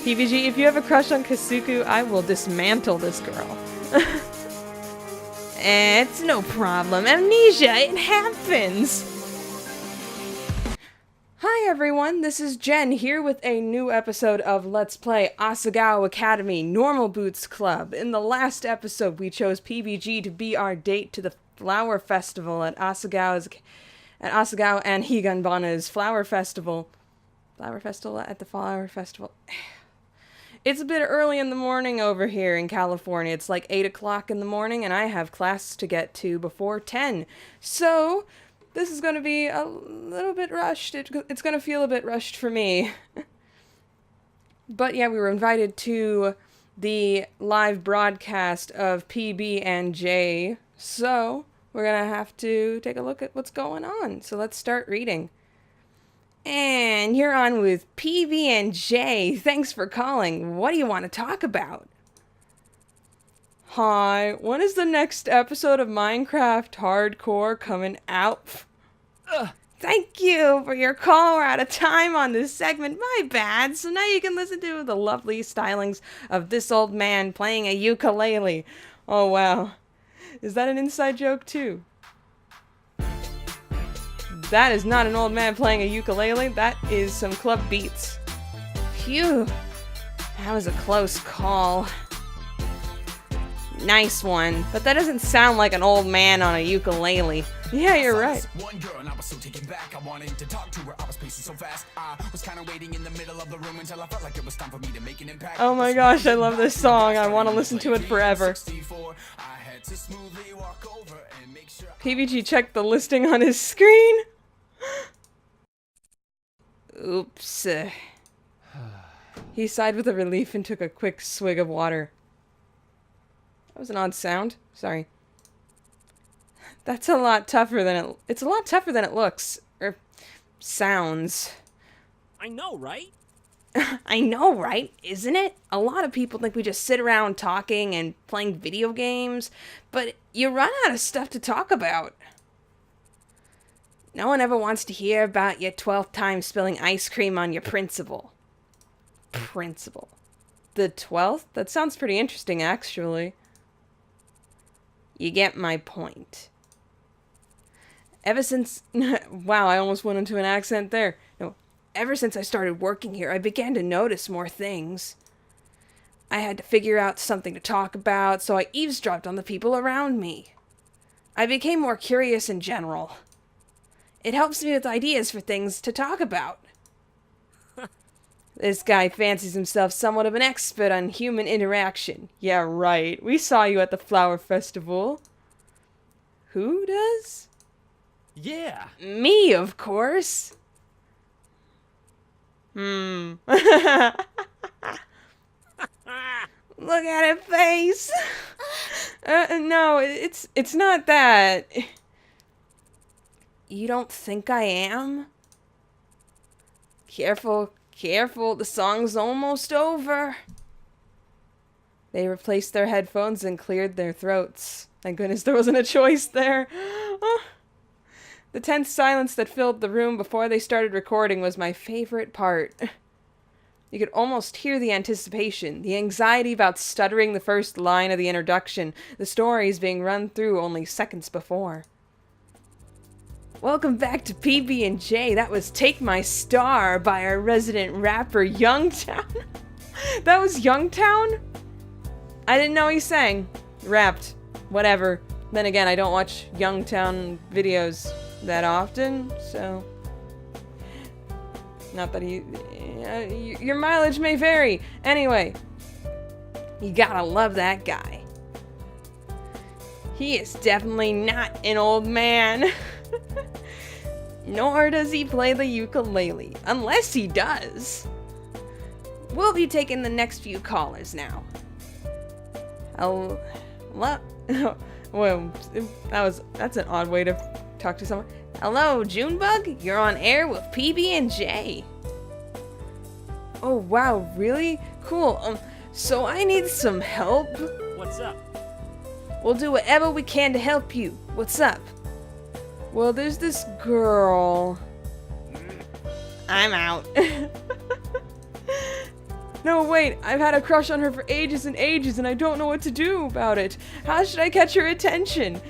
PBG, if you have a crush on Kasuku, I will dismantle this girl. It's no problem. Amnesia, it happens. Hi everyone, this is Jen here with a new episode of Let's Play Asagao Academy Normal Boots Club. In the last episode, we chose PBG to be our date to the Flower Festival at Asagao and Higanbana's Flower Festival. Flower Festival at the Flower Festival. It's a bit early in the morning over here in California. It's like 8 o'clock in the morning, and I have class to get to before 10. So, this is going to be a little bit rushed. It's going to feel a bit rushed for me. But yeah, we were invited to the live broadcast of PB&J. So, we're going to have to take a look at what's going on. So, let's start reading. And you're on with PB&J. Thanks for calling. What do you want to talk about? Hi, when is the next episode of Minecraft Hardcore coming out? Thank you for your call. We're out of time on this segment. My bad. So now you can listen to the lovely stylings of this old man playing a ukulele. Oh, wow. Is that an inside joke, too? That is not an old man playing a ukulele. That is some club beats. Phew. That was a close call. Nice one. But that doesn't sound like an old man on a ukulele. Yeah, you're right. One girl and I was so taken back. I wanted to talk to her. I was pacing so fast. I was kind of waiting in the middle of the room until I felt like it was time for me to make an impact. Oh my gosh, I love this song. I want to listen to it forever. PBG checked the listing on his screen. Oops. He sighed with a relief and took a quick swig of water. That was an odd sound. Sorry. That's a lot tougher than it's a lot tougher than it looks. Or sounds. I know, right? I know, right? Isn't it? A lot of people think we just sit around talking and playing video games, but you run out of stuff to talk about. No one ever wants to hear about your 12th time spilling ice cream on your principal. Principal. The 12th? That sounds pretty interesting, actually. You get my point. Ever since... Wow, I almost went into an accent there. No, ever since I started working here, I began to notice more things. I had to figure out something to talk about, so I eavesdropped on the people around me. I became more curious in general. It helps me with ideas for things to talk about. This guy fancies himself somewhat of an expert on human interaction. Yeah, right. We saw you at the Flower Festival. Who does? Yeah. Me, of course. Look at her face. No, it's not that. You don't think I am? Careful, careful, the song's almost over. They replaced their headphones and cleared their throats. Thank goodness there wasn't a choice there. Oh. The tense silence that filled the room before they started recording was my favorite part. You could almost hear the anticipation, the anxiety about stuttering the first line of the introduction, the stories being run through only seconds before. Welcome back to PB&J. That was Take My Star by our resident rapper, Youngtown. That was Youngtown? I didn't know he sang. Rapped. Whatever. Then again, I don't watch Youngtown videos that often, so... Not that he... your mileage may vary. Anyway. You gotta love that guy. He is definitely not an old man. Nor does he play the ukulele, unless he does. We'll be taking the next few callers now. Hello? Well, that's an odd way to talk to someone. Hello, Junebug? You're on air with PB&J. Oh, wow, really? Cool. So I need some help. What's up? We'll do whatever we can to help you. What's up? Well, there's this girl. I'm out. No, wait, I've had a crush on her for ages and ages, and I don't know what to do about it. How should I catch her attention?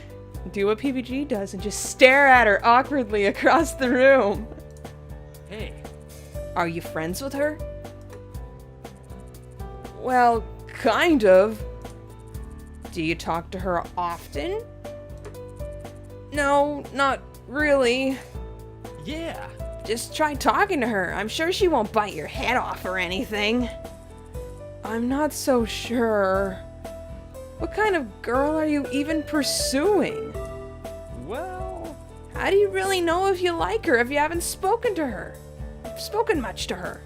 Do what PBG does and just stare at her awkwardly across the room. Hey. Are you friends with her? Well, kind of. Do you talk to her often? No, not really. Yeah. Just try talking to her. I'm sure she won't bite your head off or anything. I'm not so sure. What kind of girl are you even pursuing? Well... How do you really know if you like her if you haven't spoken to her? Spoken much to her?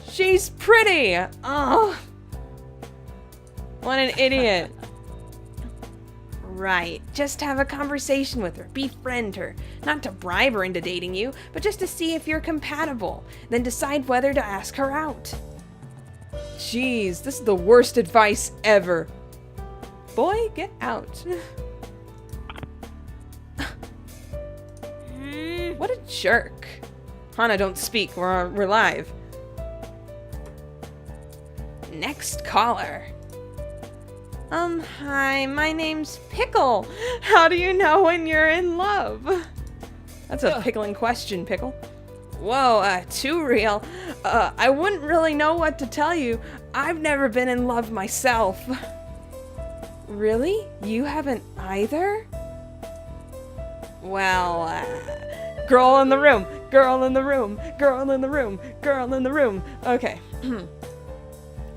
She's pretty! Oh. What an idiot. Right, just have a conversation with her, befriend her. Not to bribe her into dating you, but just to see if you're compatible. Then decide whether to ask her out. Jeez, this is the worst advice ever. Boy, get out. What a jerk. Hana, don't speak, we're live. Next caller. Hi, my name's Pickle. How do you know when you're in love? That's a pickling question, Pickle. Whoa, too real. I wouldn't really know what to tell you. I've never been in love myself. Really? You haven't either? Well, girl in the room, girl in the room, girl in the room, girl in the room. Okay.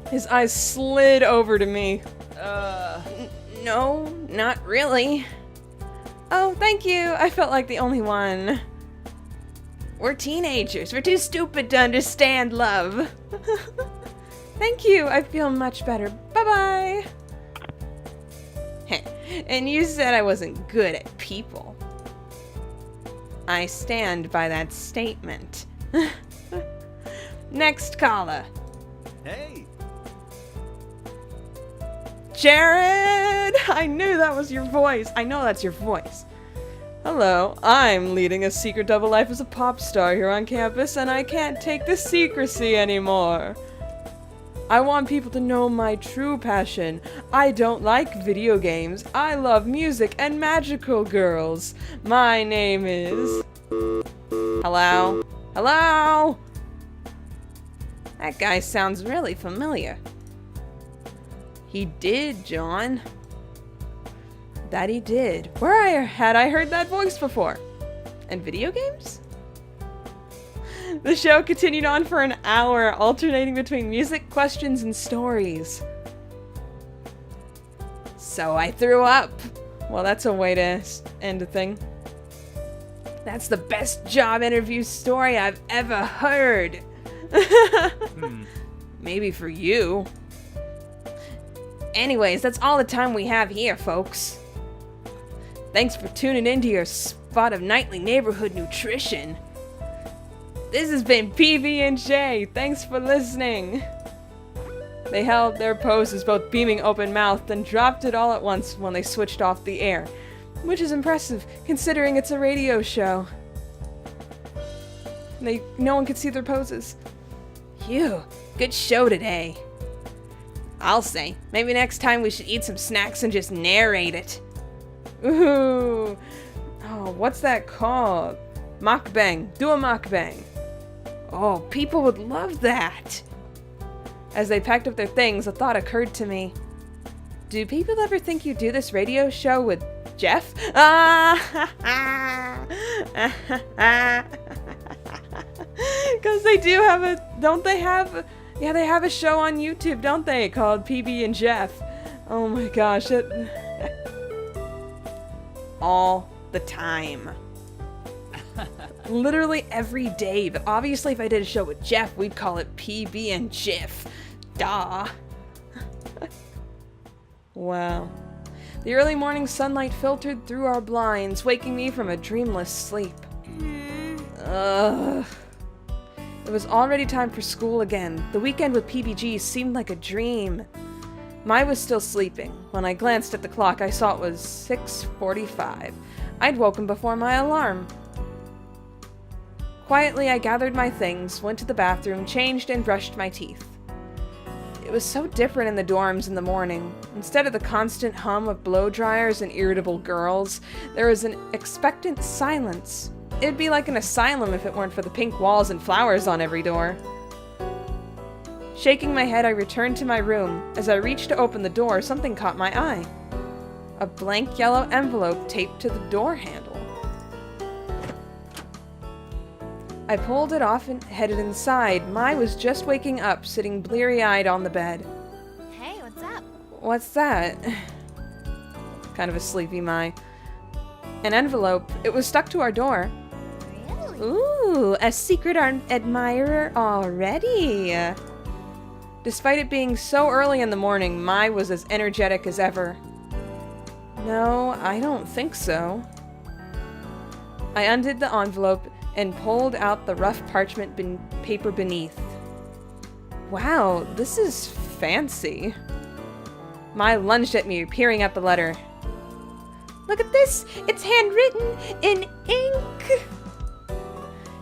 His eyes slid over to me. No, not really. Oh, thank you. I felt like the only one. We're teenagers. We're too stupid to understand love. Thank you. I feel much better. Bye-bye. And you said I wasn't good at people. I stand by that statement. Next caller. Hey. Jared! I knew that was your voice. I know that's your voice. Hello, I'm leading a secret double life as a pop star here on campus, and I can't take the secrecy anymore. I want people to know my true passion. I don't like video games. I love music and magical girls. My name is... Hello? Hello? That guy sounds really familiar. He did, John. That he did. Where had I heard that voice before? And video games? The show continued on for an hour, alternating between music, questions, and stories. So I threw up. Well, that's a way to end a thing. That's the best job interview story I've ever heard. Maybe for you. Anyways, that's all the time we have here, folks. Thanks for tuning into your spot of nightly neighborhood nutrition. This has been PB&J. Thanks for listening. They held their poses both beaming open-mouthed and dropped it all at once when they switched off the air, which is impressive considering it's a radio show. No one could see their poses. Phew, good show today. I'll say, maybe next time we should eat some snacks and just narrate it. Ooh. Oh, what's that called? Mukbang. Do a mukbang. Oh, people would love that. As they packed up their things, a thought occurred to me. Do people ever think you do this radio show with Jeff? Because they do have a... Don't they have... Yeah, they have a show on YouTube, don't they? Called PB and Jeff. Oh my gosh. All the time. Literally every day. But obviously if I did a show with Jeff, we'd call it PB and Jeff. Duh. Wow. The early morning sunlight filtered through our blinds, waking me from a dreamless sleep. Ugh. It was already time for school again. The weekend with PBG seemed like a dream. Mai was still sleeping. When I glanced at the clock, I saw it was 6:45. I'd woken before my alarm. Quietly, I gathered my things, went to the bathroom, changed, and brushed my teeth. It was so different in the dorms in the morning. Instead of the constant hum of blow dryers and irritable girls, there was an expectant silence. It'd be like an asylum if it weren't for the pink walls and flowers on every door. Shaking my head, I returned to my room. As I reached to open the door, something caught my eye. A blank yellow envelope taped to the door handle. I pulled it off and headed inside. Mai was just waking up, sitting bleary-eyed on the bed. Hey, what's up? What's that? Kind of a sleepy Mai. An envelope. It was stuck to our door. Really? Ooh, a secret admirer already. Despite it being so early in the morning, Mai was as energetic as ever. No, I don't think so. I undid the envelope and pulled out the rough parchment paper beneath. Wow, this is fancy. Mai lunged at me, peering at the letter. Look at this! It's handwritten in ink!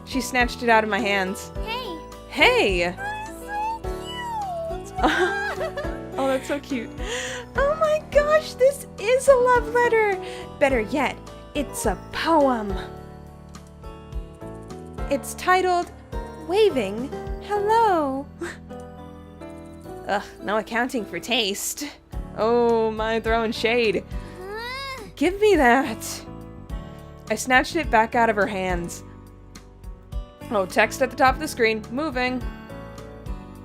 She snatched it out of my hands. Hey! Hey! Oh, so cute! Oh, that's so cute. Oh my gosh, this is a love letter! Better yet, it's a poem. It's titled, Waving Hello. Ugh, no accounting for taste. Oh, my throwing shade. Give me that. I snatched it back out of her hands. Oh, text at the top of the screen. Moving.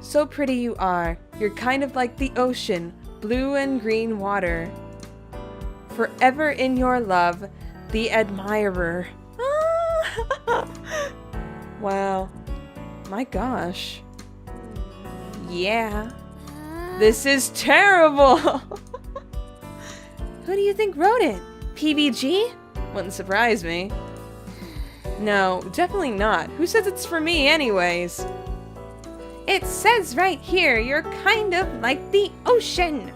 So pretty you are. You're kind of like the ocean, blue and green water. Forever in your love, the admirer. Wow. My gosh. Yeah. This is terrible! Who do you think wrote it? PBG? Wouldn't surprise me. No, definitely not. Who says it's for me anyways? It says right here, you're kind of like the ocean.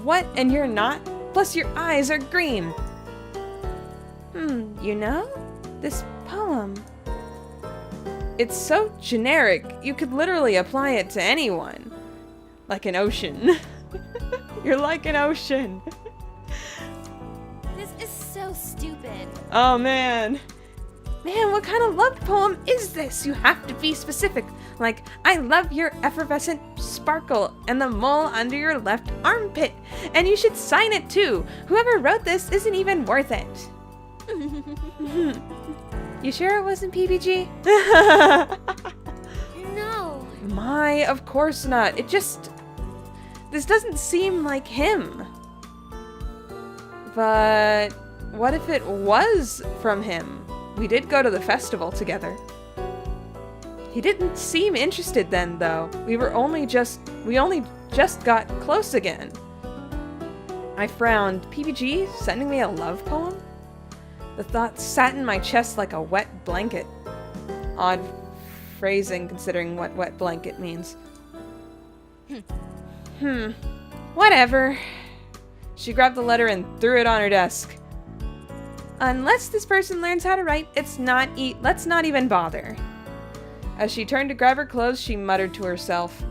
What? And you're not? Plus your eyes are green. You know? This poem. It's so generic, you could literally apply it to anyone. Like an ocean. You're like an ocean. This is so stupid. Oh man. Man, what kind of love poem is this? You have to be specific. Like, I love your effervescent sparkle and the mole under your left armpit. And you should sign it too. Whoever wrote this isn't even worth it. You sure it wasn't PBG? No. My, of course not. This doesn't seem like him. But what if it was from him? We did go to the festival together. He didn't seem interested then, though. We only just got close again. I frowned. PBG sending me a love poem? The thought sat in my chest like a wet blanket. Odd phrasing considering what wet blanket means. Whatever. She grabbed the letter and threw it on her desk. Unless this person learns how to write, let's not even bother. As she turned to grab her clothes, she muttered to herself.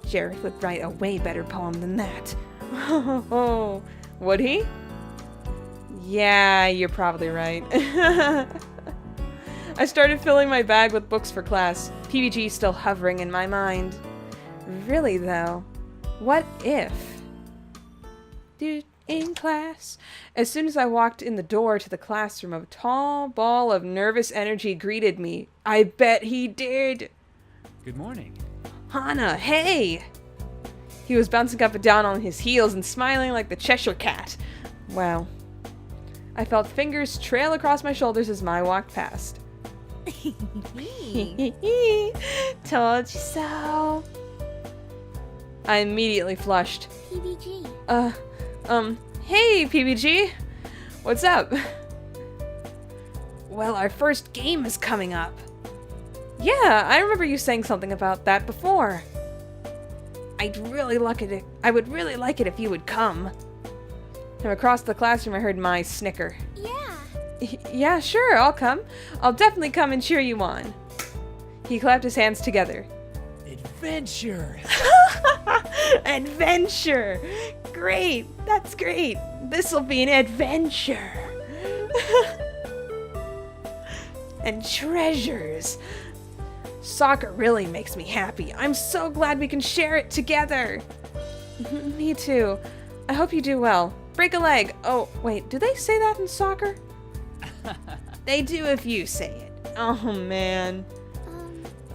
Jareth would write a way better poem than that. Oh, would he? Yeah, you're probably right. I started filling my bag with books for class, PBG still hovering in my mind. Really though, what if? Dude, in class. As soon as I walked in the door to the classroom, a tall ball of nervous energy greeted me. I bet he did. Good morning. Hana, hey! He was bouncing up and down on his heels and smiling like the Cheshire Cat. Wow. I felt fingers trail across my shoulders as Mai walked past. Told you so. I immediately flushed. PBG. Hey, PBG. What's up? Well, our first game is coming up. Yeah, I remember you saying something about that before. I would really like it if you would come. From across the classroom, I heard Mai snicker. Yeah. Yeah, sure, I'll come. I'll definitely come and cheer you on. He clapped his hands together. Adventure. Adventure! Great! That's great! This'll be an adventure! And treasures! Soccer really makes me happy. I'm so glad we can share it together! Me too. I hope you do well. Break a leg! Oh, wait, do they say that in soccer? They do if you say it. Oh, man.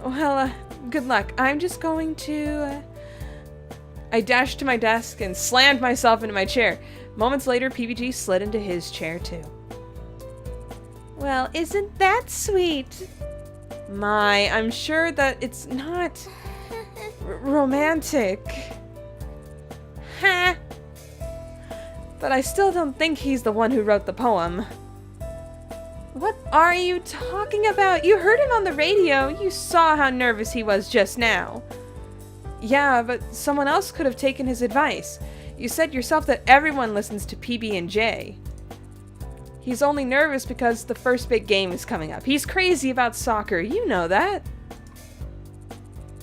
Well, good luck. I'm just going to... I dashed to my desk and slammed myself into my chair. Moments later, PBG slid into his chair, too. Well, isn't that sweet? My, I'm sure that it's not romantic. Ha! But I still don't think he's the one who wrote the poem. What are you talking about? You heard him on the radio. You saw how nervous he was just now. Yeah, but someone else could have taken his advice. You said yourself that everyone listens to PB&J. He's only nervous because the first big game is coming up. He's crazy about soccer. You know that.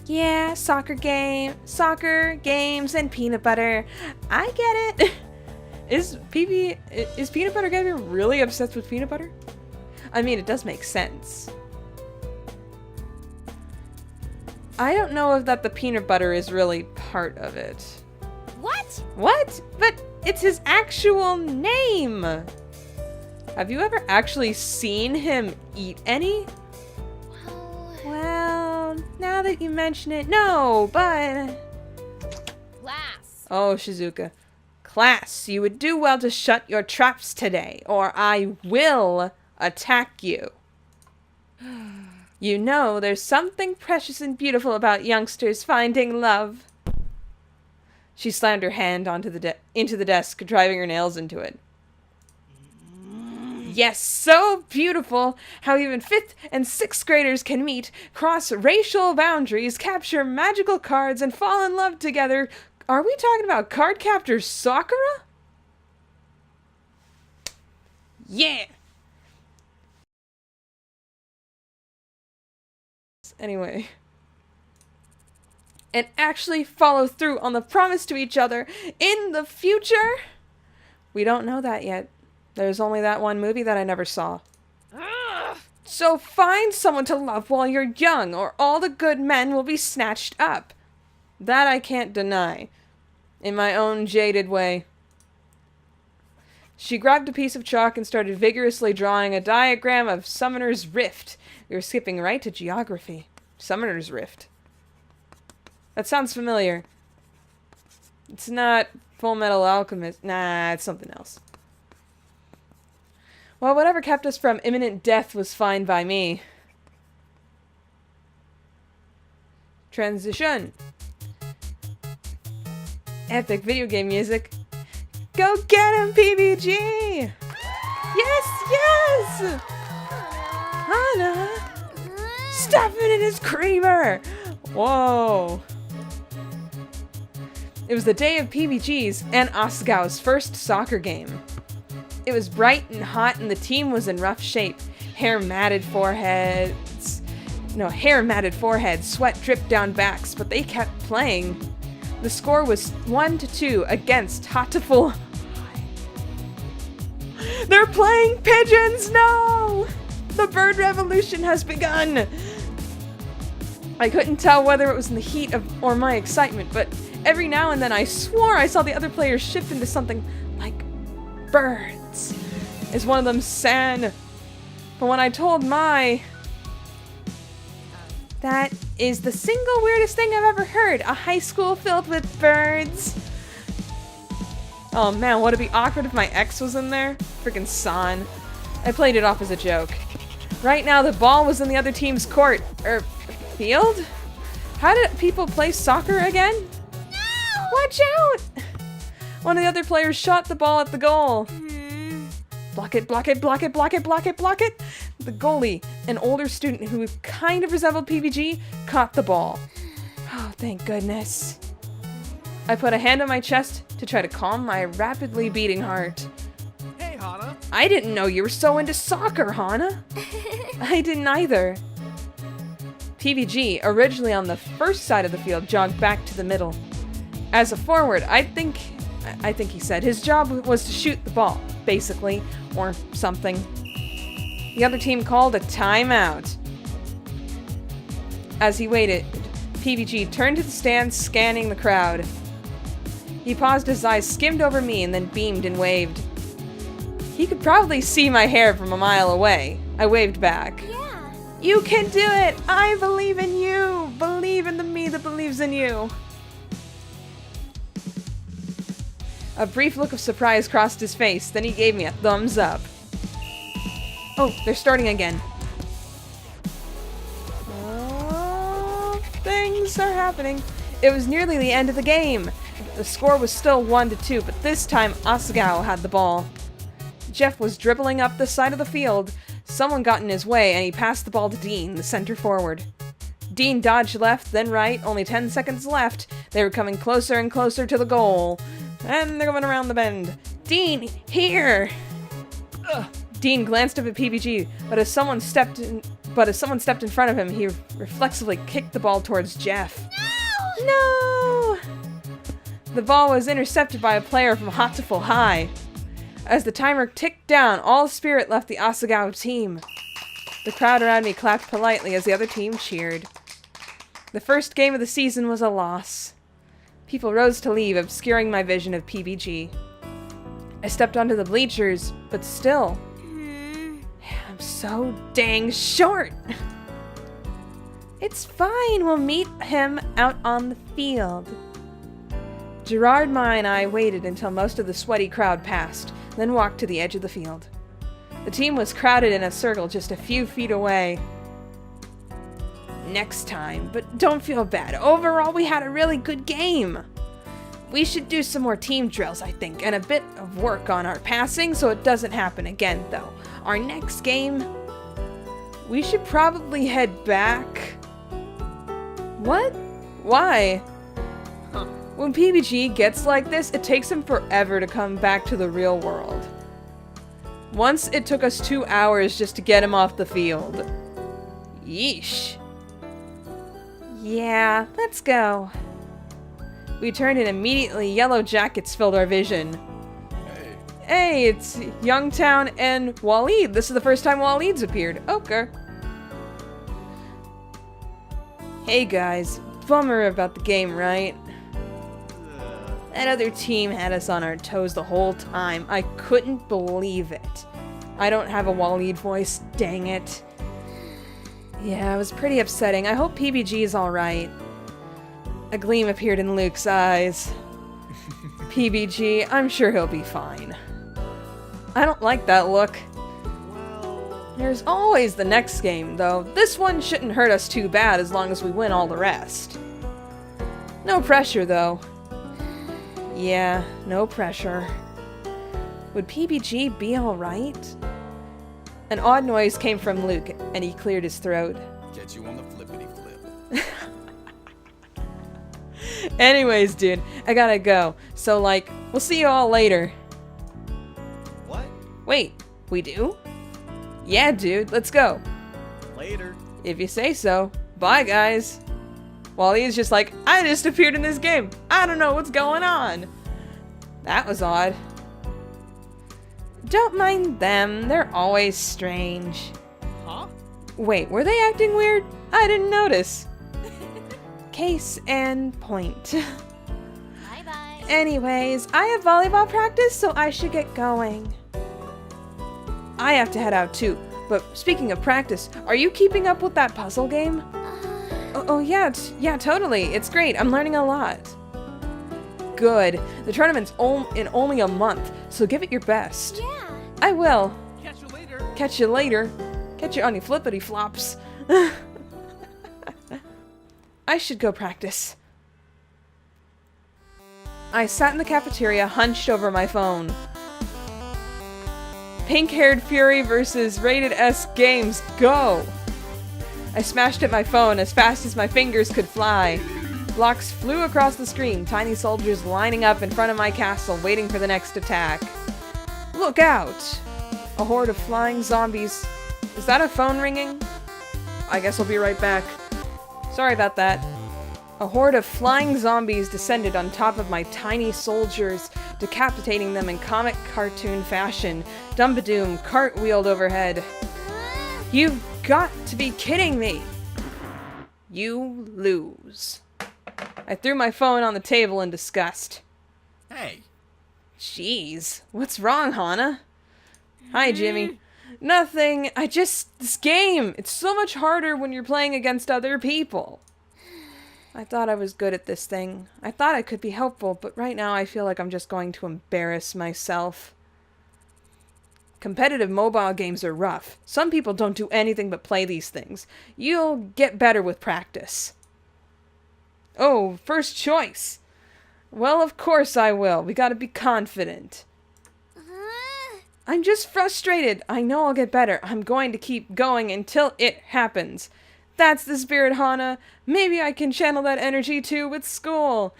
Yeah, soccer, games, and peanut butter. I get it. Is peanut butter guy really obsessed with peanut butter? I mean, it does make sense. I don't know if that the peanut butter is really part of it. What? What? But it's his actual name! Have you ever actually seen him eat any? Well, now that you mention it, no, but... Class. Oh, Shizuka. Class, you would do well to shut your traps today, or I will attack you. You know, there's something precious and beautiful about youngsters finding love. She slammed her hand into the desk, driving her nails into it. Yes, so beautiful how even 5th and 6th graders can meet, cross racial boundaries, capture magical cards, and fall in love together. Are we talking about Cardcaptor Sakura? Yeah! Anyway. And actually follow through on the promise to each other in the future? We don't know that yet. There's only that one movie that I never saw. Ugh. So find someone to love while you're young, or all the good men will be snatched up. That I can't deny. In my own jaded way. She grabbed a piece of chalk and started vigorously drawing a diagram of Summoner's Rift. We were skipping right to geography. Summoner's Rift. That sounds familiar. It's not Full Metal Alchemist. Nah, it's something else. Well, whatever kept us from imminent death was fine by me. Transition. Epic video game music. Go get him, PBG! Yes, yes! Hana! Stuff it in his creamer! Whoa. It was the day of PBG's and Asagao's first soccer game. It was bright and hot and the team was in rough shape. Hair matted foreheads, sweat dripped down backs, but they kept playing. The score was 1-2 against Hatoful High. They're playing Pigeons! No! The bird revolution has begun! I couldn't tell whether it was in the heat of or my excitement, but every now and then I swore I saw the other players shift into something like birds, as one of them sang. But when I told that is the single weirdest thing I've ever heard. A high school filled with birds. Oh man, would it be awkward if my ex was in there? Freaking San. I played it off as a joke. Right now, the ball was in the other team's court. Field? How did people play soccer again? No! Watch out! One of the other players shot the ball at the goal. Block it, block it, block it, block it, block it, block it. The goalie, an older student who kind of resembled PBG, caught the ball. Oh, thank goodness. I put a hand on my chest to try to calm my rapidly beating heart. Hey, Hana. I didn't know you were so into soccer, Hana. I didn't either. PBG, originally on the first side of the field, jogged back to the middle. As a forward, I think he said his job was to shoot the ball, basically, or something. The other team called a timeout. As he waited, PBG turned to the stands, scanning the crowd. He paused, his eyes skimmed over me, and then beamed and waved. He could probably see my hair from a mile away. I waved back. Yeah. You can do it! I believe in you! Believe in the me that believes in you! A brief look of surprise crossed his face, then he gave me a thumbs up. Oh, they're starting again. Things are happening. It was nearly the end of the game. The score was still 1-2, but this time Asagao had the ball. Jeff was dribbling up the side of the field. Someone got in his way, and he passed the ball to Dean, the center forward. Dean dodged left, then right, only 10 seconds left. They were coming closer and closer to the goal. And they're going around the bend. Dean, here! Ugh. Dean glanced up at PBG, but as someone stepped in front of him, he reflexively kicked the ball towards Jeff. No! The ball was intercepted by a player from Hatoful High. As the timer ticked down, all spirit left the Asagao team. The crowd around me clapped politely as the other team cheered. The first game of the season was a loss. People rose to leave, obscuring my vision of PBG. I stepped onto the bleachers, but still, I'm so dang short. It's fine, we'll meet him out on the field. Gerard, Ma, and I waited until most of the sweaty crowd passed, then walked to the edge of the field. The team was crowded in a circle just a few feet away. Next time, but don't feel bad. Overall, we had a really good game. We should do some more team drills, I think, and a bit of work on our passing so it doesn't happen again, though. Our next game, we should probably head back. What? Why? Huh. When PBG gets like this, it takes him forever to come back to the real world. Once it took us 2 hours just to get him off the field. Yeesh. Yeah, let's go. We turned and immediately yellow jackets filled our vision. Hey, it's Youngtown and Waleed. This is the first time Waleed's appeared. Okay. Hey guys, bummer about the game, right? That other team had us on our toes the whole time. I couldn't believe it. I don't have a Waleed voice, dang it. Yeah, it was pretty upsetting. I hope PBG is alright. A gleam appeared in Luke's eyes. PBG, I'm sure he'll be fine. I don't like that look. There's always the next game, though. This one shouldn't hurt us too bad as long as we win all the rest. No pressure, though. Yeah, no pressure. Would PBG be alright? An odd noise came from Luke, and he cleared his throat. Get you on the flippity flip. Anyways, dude, I gotta go. So, we'll see you all later. What? Wait, we do? Yeah, dude, let's go. Later. If you say so. Bye, guys. Wally's just like, I just appeared in this game. I don't know what's going on. That was odd. Don't mind them. They're always strange. Huh? Wait, were they acting weird? I didn't notice. Case and point. Bye-bye. Anyways, I have volleyball practice, so I should get going. I have to head out too. But speaking of practice, are you keeping up with that puzzle game? Oh yeah, yeah, totally. It's great. I'm learning a lot. Good. The tournament's in only a month, so give it your best. Yeah. I will. Catch you later. Catch you later. Catch you on your flippity flops. I should go practice. I sat in the cafeteria, hunched over my phone. Pink-haired Fury versus Rated S Games, go! I smashed at my phone as fast as my fingers could fly. Blocks flew across the screen, tiny soldiers lining up in front of my castle, waiting for the next attack. Look out! A horde of flying zombies. Is that a phone ringing? I guess I'll be right back. Sorry about that. A horde of flying zombies descended on top of my tiny soldiers, decapitating them in comic cartoon fashion. Dumbadoom cartwheeled overhead. You've got to be kidding me! You lose. I threw my phone on the table in disgust. Hey, Jeez, what's wrong, Hana? Hi, Jimmy. Nothing. This game. It's so much harder when you're playing against other people. I thought I was good at this thing. I thought I could be helpful, but right now I feel like I'm just going to embarrass myself. Competitive mobile games are rough. Some people don't do anything but play these things. You'll get better with practice. Oh, first choice. Well, of course I will. We gotta be confident. I'm just frustrated. I know I'll get better. I'm going to keep going until it happens. That's the spirit, Hana. Maybe I can channel that energy too with school.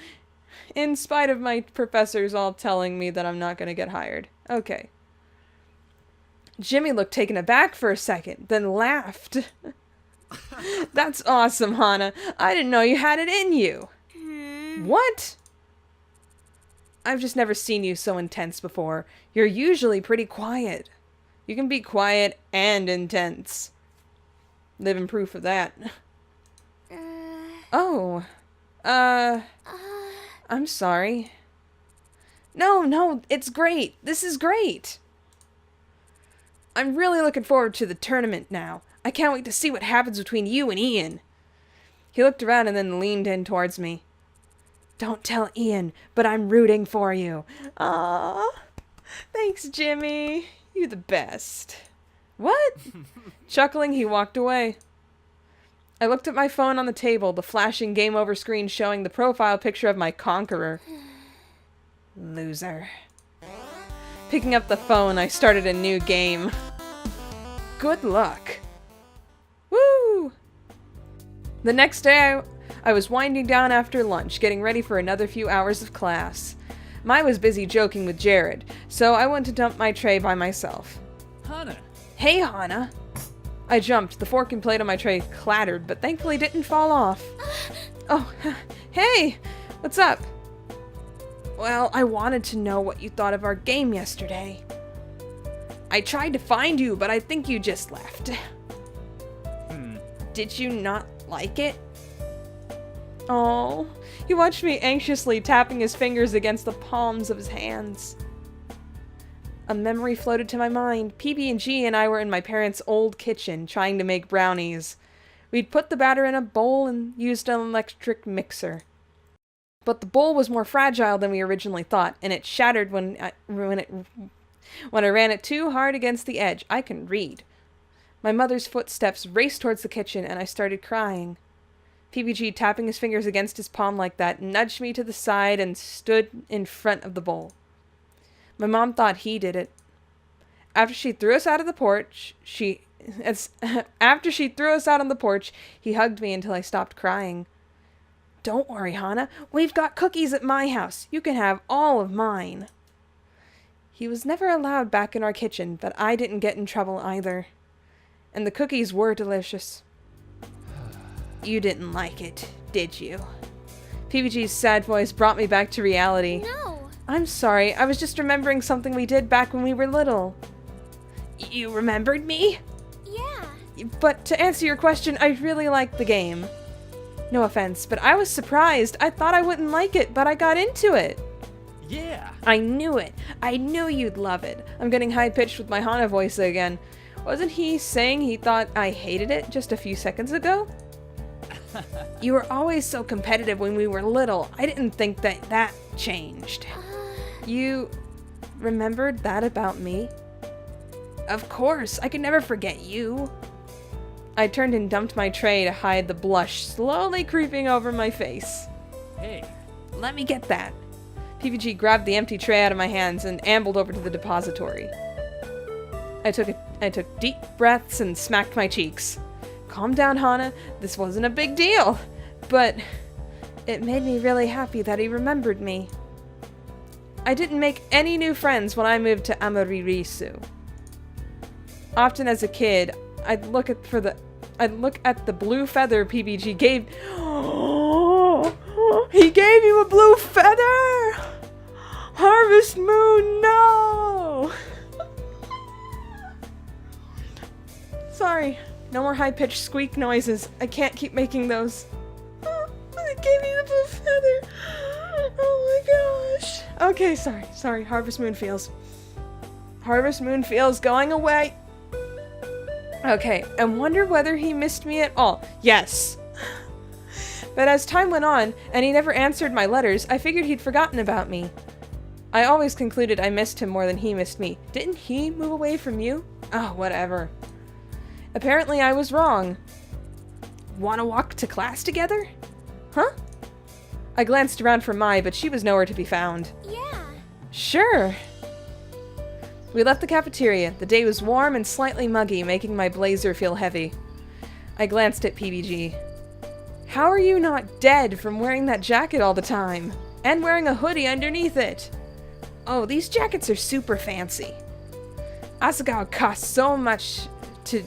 In spite of my professors all telling me that I'm not going to get hired. Okay. Jimmy looked taken aback for a second, then laughed. That's awesome, Hana. I didn't know you had it in you. What? I've just never seen you so intense before. You're usually pretty quiet. You can be quiet and intense. Living proof of that. Oh. I'm sorry. No, it's great. This is great. I'm really looking forward to the tournament now. I can't wait to see what happens between you and Ian. He looked around and then leaned in towards me. Don't tell Ian, but I'm rooting for you. Aww. Thanks, Jimmy. You're the best. What? Chuckling, he walked away. I looked at my phone on the table, the flashing game over screen showing the profile picture of my conqueror. Loser. Picking up the phone, I started a new game. Good luck. Woo! The next day, I was winding down after lunch, getting ready for another few hours of class. Mai was busy joking with Jared, so I went to dump my tray by myself. Hana. Hey, Hana. I jumped. The fork and plate on my tray clattered, but thankfully didn't fall off. Oh, hey! What's up? Well, I wanted to know what you thought of our game yesterday. I tried to find you, but I think you just left. Did you not like it? Oh, he watched me anxiously tapping his fingers against the palms of his hands. A memory floated to my mind. PB&G and I were in my parents' old kitchen trying to make brownies. We'd put the batter in a bowl and used an electric mixer. But the bowl was more fragile than we originally thought, and it shattered when I ran it too hard against the edge. I can read. My mother's footsteps raced towards the kitchen, and I started crying. PBG, tapping his fingers against his palm like that, nudged me to the side and stood in front of the bowl. My mom thought he did it. After she threw us out on the porch, he hugged me until I stopped crying. Don't worry, Hana. We've got cookies at my house. You can have all of mine. He was never allowed back in our kitchen, but I didn't get in trouble either. And the cookies were delicious. You didn't like it, did you? PBG's sad voice brought me back to reality. No. I'm sorry, I was just remembering something we did back when we were little. You remembered me? Yeah. But to answer your question, I really liked the game. No offense, but I was surprised. I thought I wouldn't like it, but I got into it. Yeah. I knew it. I knew you'd love it. I'm getting high-pitched with my Hana voice again. Wasn't he saying he thought I hated it just a few seconds ago? You were always so competitive when we were little. I didn't think that changed. You remembered that about me? Of course, I could never forget you. I turned and dumped my tray to hide the blush slowly creeping over my face. Hey. Let me get that. PBG grabbed the empty tray out of my hands and ambled over to the depository. I took deep breaths and smacked my cheeks. Calm down, Hana. This wasn't a big deal. But it made me really happy that he remembered me. I didn't make any new friends when I moved to Amaririsu. Often as a kid, I'd look for the I'd look at the blue feather PBG gave. He gave you a blue feather! Harvest Moon, no! Sorry, no more high-pitched squeak noises. I can't keep making those. I gave you the blue feather. Oh my gosh. Okay, sorry. Harvest Moon feels. Harvest Moon feels going away. Okay, I wonder whether he missed me at all. Yes. But as time went on, and he never answered my letters, I figured he'd forgotten about me. I always concluded I missed him more than he missed me. Didn't he move away from you? Oh, whatever. Apparently I was wrong. Wanna walk to class together? Huh? I glanced around for Mai, but she was nowhere to be found. Yeah. Sure. We left the cafeteria. The day was warm and slightly muggy, making my blazer feel heavy. I glanced at PBG. How are you not dead from wearing that jacket all the time? And wearing a hoodie underneath it? Oh, these jackets are super fancy. Asagao costs so much to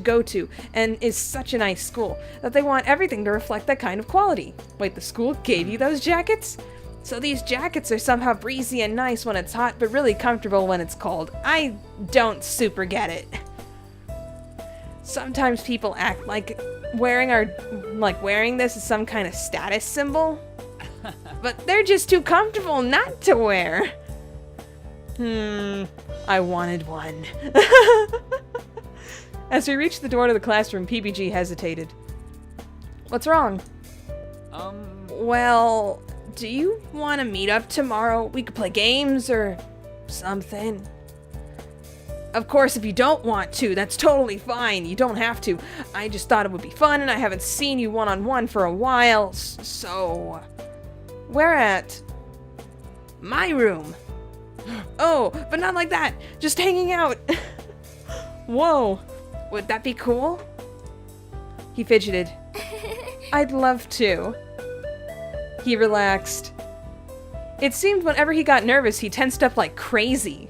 go to, and is such a nice school, that they want everything to reflect that kind of quality. Wait, the school gave you those jackets? So these jackets are somehow breezy and nice when it's hot, but really comfortable when it's cold. I don't super get it. Sometimes people act like wearing this is some kind of status symbol, but they're just too comfortable not to wear. I wanted one. As we reached the door to the classroom, PBG hesitated. What's wrong? Well, do you want to meet up tomorrow? We could play games or something. Of course, if you don't want to, that's totally fine. You don't have to. I just thought it would be fun, and I haven't seen you one-on-one for a while, so... Where at? My room. Oh, but not like that. Just hanging out. Whoa. Would that be cool? He fidgeted. I'd love to. He relaxed. It seemed whenever he got nervous, he tensed up like crazy.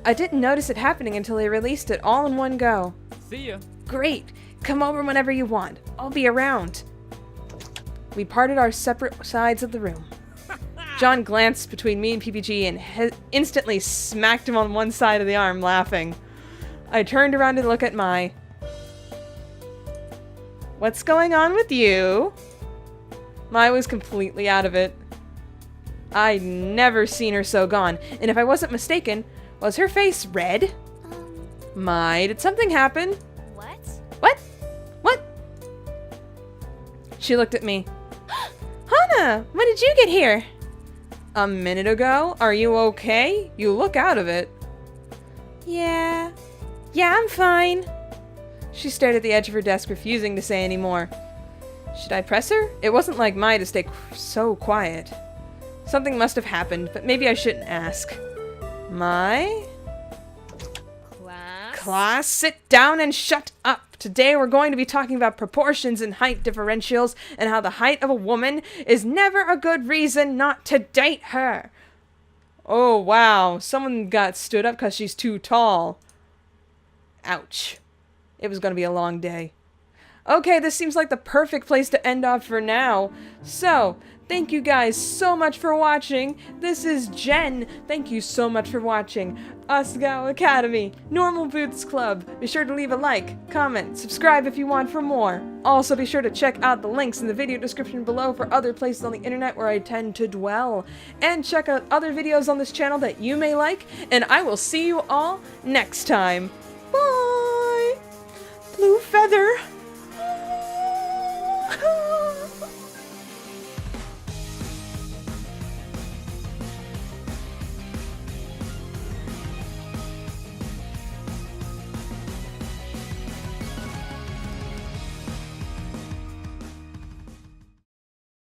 I didn't notice it happening until he released it all in one go. See ya. Great. Come over whenever you want. I'll be around. We parted our separate sides of the room. John glanced between me and PBG and instantly smacked him on one side of the arm, laughing. I turned around to look at Mai. What's going on with you? Mai was completely out of it. I'd never seen her so gone, and if I wasn't mistaken, was her face red? Mai, did something happen? What? What? What? She looked at me. Hana, when did you get here? A minute ago? Are you okay? You look out of it. Yeah, I'm fine. She stared at the edge of her desk, refusing to say any more. Should I press her? It wasn't like Mai to stay so quiet. Something must have happened, but maybe I shouldn't ask. Mai? Class, sit down and shut up. Today we're going to be talking about proportions and height differentials and how the height of a woman is never a good reason not to date her. Oh, wow. Someone got stood up because she's too tall. Ouch. It was going to be a long day. Okay, this seems like the perfect place to end off for now. So, thank you guys so much for watching. This is Jen. Thank you so much for watching Asagao Academy, Normal Boots Club. Be sure to leave a like, comment, subscribe if you want for more. Also, be sure to check out the links in the video description below for other places on the internet where I tend to dwell. And check out other videos on this channel that you may like. And I will see you all next time. Bye! Blue feather!